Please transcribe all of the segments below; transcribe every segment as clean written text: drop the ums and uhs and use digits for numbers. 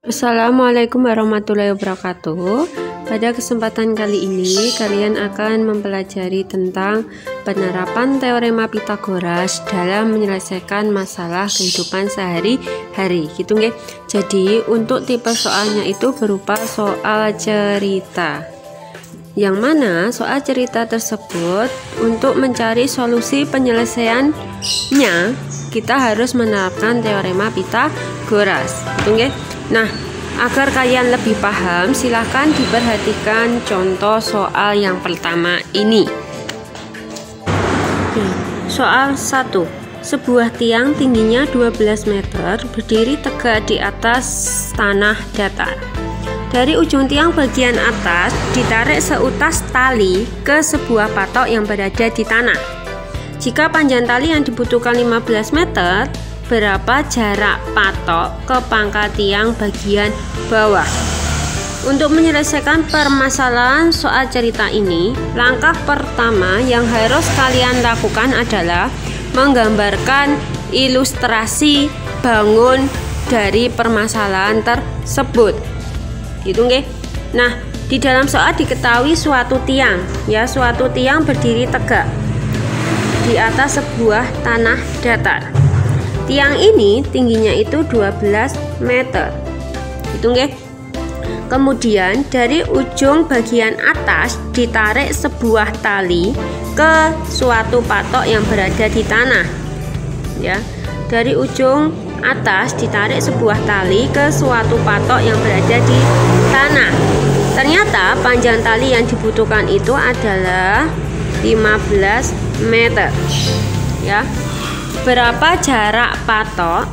Assalamualaikum warahmatullahi wabarakatuh. Pada kesempatan kali ini kalian akan mempelajari tentang penerapan teorema Pythagoras dalam menyelesaikan masalah kehidupan sehari-hari gitu nggih. Jadi untuk tipe soalnya itu berupa soal cerita, yang mana soal cerita tersebut untuk mencari solusi penyelesaiannya kita harus menerapkan teorema Pythagoras gitu nggih. Nah, agar kalian lebih paham, silahkan diperhatikan contoh soal yang pertama ini. Soal 1. Sebuah tiang tingginya 12 meter berdiri tegak di atas tanah datar. Dari ujung tiang bagian atas ditarik seutas tali ke sebuah patok yang berada di tanah. Jika panjang tali yang dibutuhkan 15 meter, berapa jarak patok ke pangkal tiang bagian bawah? Untuk menyelesaikan permasalahan soal cerita ini, langkah pertama yang harus kalian lakukan adalah menggambarkan ilustrasi bangun dari permasalahan tersebut. Gitu nggih. Nah, di dalam soal diketahui suatu tiang berdiri tegak di atas sebuah tanah datar. Tiang ini tingginya itu 12 meter. Itu nggih. Kemudian dari ujung bagian atas ditarik sebuah tali ke suatu patok yang berada di tanah. Ya. Dari ujung atas ditarik sebuah tali ke suatu patok yang berada di tanah. Ternyata panjang tali yang dibutuhkan itu adalah 15 meter. Ya. Berapa jarak patok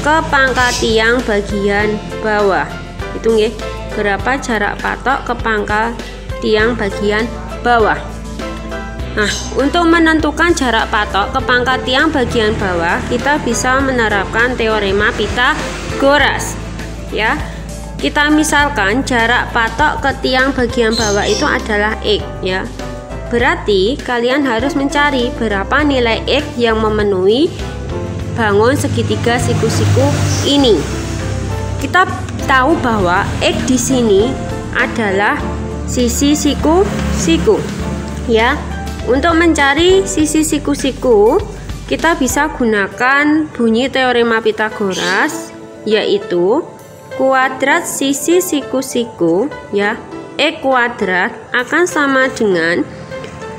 ke pangkal tiang bagian bawah? Itu nggih. Berapa jarak patok ke pangkal tiang bagian bawah? Nah, untuk menentukan jarak patok ke pangkal tiang bagian bawah, kita bisa menerapkan teorema Pythagoras. Ya. Kita misalkan jarak patok ke tiang bagian bawah itu adalah X, ya. Berarti kalian harus mencari berapa nilai X yang memenuhi bangun segitiga siku-siku ini. Kita tahu bahwa X di sini adalah sisi siku-siku. Ya, untuk mencari sisi siku-siku, kita bisa gunakan bunyi teorema Pythagoras, yaitu kuadrat sisi siku-siku, ya, X kuadrat akan sama dengan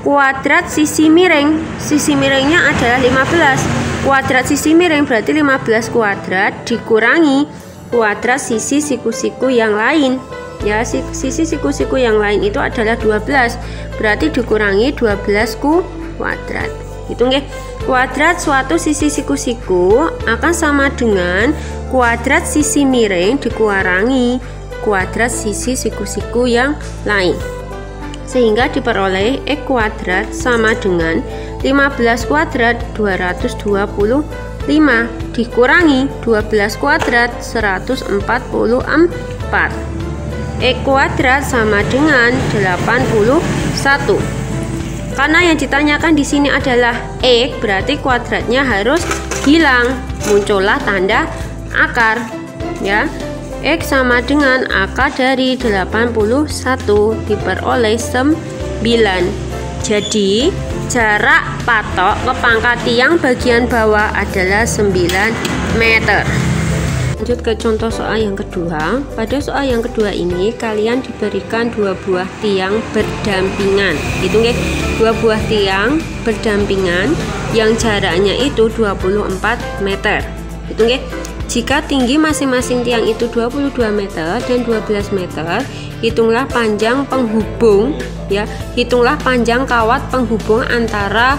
kuadrat sisi miring. Sisi miringnya adalah 15. Kuadrat sisi miring berarti 15 kuadrat dikurangi kuadrat sisi siku-siku yang lain. Ya, sisi siku-siku yang lain itu adalah 12. Berarti dikurangi 12 kuadrat. Itu nggih. Kuadrat suatu sisi siku-siku akan sama dengan kuadrat sisi miring dikurangi kuadrat sisi siku-siku yang lain. Sehingga diperoleh X kuadrat sama dengan 15 kuadrat 225 dikurangi 12 kuadrat 144. X kuadrat sama dengan 81. Karena yang ditanyakan di sini adalah X, berarti kuadratnya harus hilang. Muncullah tanda akar, ya. X sama dengan akar dari 81 diperoleh 9. Jadi jarak patok ke pangkal tiang bagian bawah adalah 9 meter. Lanjut ke contoh soal yang kedua. Pada soal yang kedua ini kalian diberikan dua buah tiang berdampingan. Itu nggih, dua buah tiang berdampingan yang jaraknya itu 24 meter. Itu nggih. Jika tinggi masing-masing tiang itu 22 meter dan 12 meter, hitunglah panjang penghubung, ya. Hitunglah panjang kawat penghubung antara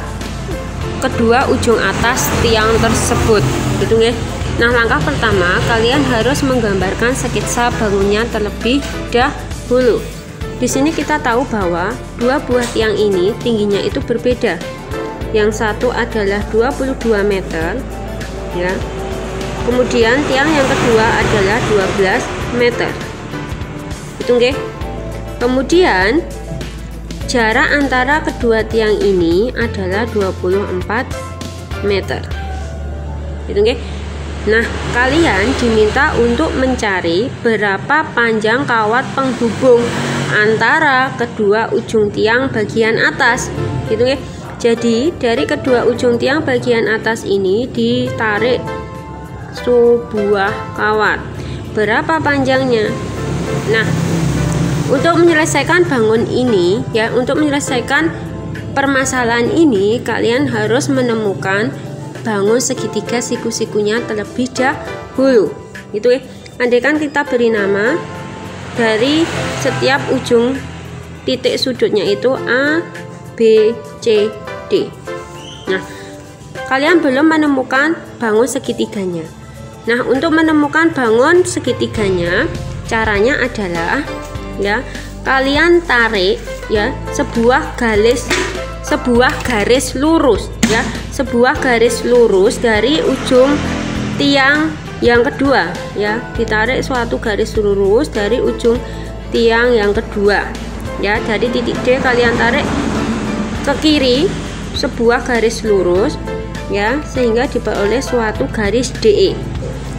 kedua ujung atas tiang tersebut. Gitu nggih. Nah, langkah pertama kalian harus menggambarkan skitsa bangunnya terlebih dahulu. Di sini kita tahu bahwa dua buah tiang ini tingginya itu berbeda. Yang satu adalah 22 meter, ya. Kemudian tiang yang kedua adalah 12 meter. Itu nggih. Kemudian jarak antara kedua tiang ini adalah 24 meter. Itu nggih. Nah, kalian diminta untuk mencari berapa panjang kawat penghubung antara kedua ujung tiang bagian atas. Gitu ya. Jadi, dari kedua ujung tiang bagian atas ini ditarik sebuah kawat. Berapa panjangnya? Nah, untuk menyelesaikan bangun ini ya, untuk menyelesaikan permasalahan ini kalian harus menemukan bangun segitiga siku-sikunya terlebih dahulu. Gitu ya. Andaikan kita beri nama dari setiap ujung titik sudutnya itu A, B, C, D. Nah, kalian belum menemukan bangun segitiganya. Nah, untuk menemukan bangun segitiganya, caranya adalah ya, kalian tarik ya sebuah garis lurus ya, sebuah garis lurus dari ujung tiang yang kedua ya, ditarik suatu garis lurus dari ujung tiang yang kedua ya, dari titik D kalian tarik ke kiri sebuah garis lurus ya, sehingga diperoleh suatu garis DE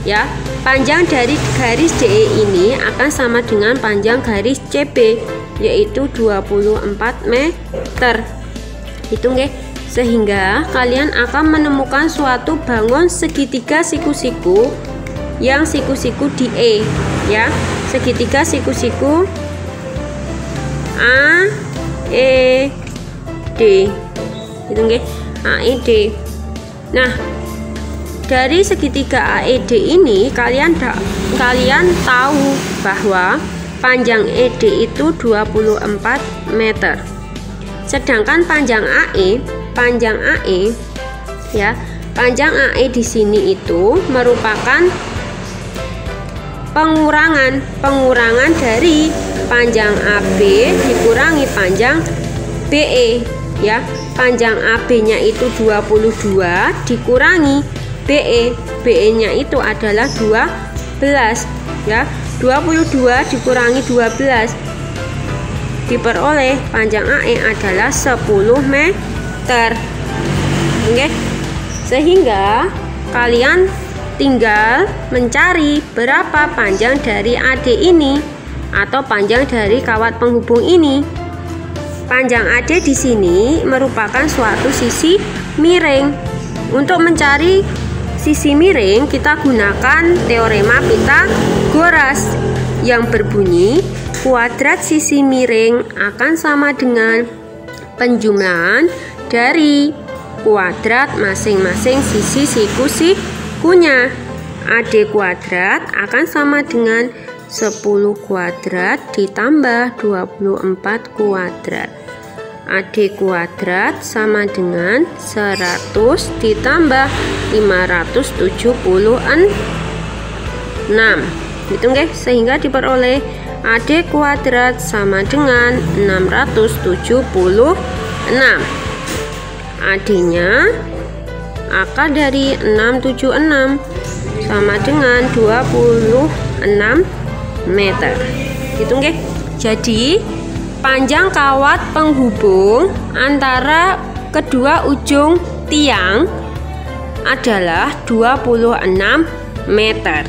ya. Panjang dari garis DE ini akan sama dengan panjang garis CB, yaitu 24 meter. Hitung ya. Sehingga kalian akan menemukan suatu bangun segitiga siku-siku yang siku-siku di E ya, segitiga siku-siku A, E, D. Hitung ya, A, E, D. Nah, dari segitiga AED ini kalian tahu bahwa panjang ED itu 24 meter. Sedangkan panjang AE ya, panjang AE di sini itu merupakan pengurangan dari panjang AB dikurangi panjang BE ya. Panjang AB-nya itu 22 dikurangi BE-nya itu adalah 12 ya. 22 dikurangi 12 diperoleh panjang AE adalah 10 meter. Oke. Sehingga kalian tinggal mencari berapa panjang dari AD ini atau panjang dari kawat penghubung ini. Panjang AD di sini merupakan suatu sisi miring. Untuk mencari sisi miring, kita gunakan teorema Pythagoras yang berbunyi kuadrat sisi miring akan sama dengan penjumlahan dari kuadrat masing-masing sisi siku-sikunya. AD kuadrat akan sama dengan 10 kuadrat ditambah 24 kuadrat. AD kuadrat sama dengan 100 ditambah 576. Hitung guys, sehingga diperoleh AD kuadrat sama dengan 676. AD-nya akar dari 676 sama dengan 26 meter. Hitung guys. Jadi panjang kawat penghubung antara kedua ujung tiang adalah 26 meter.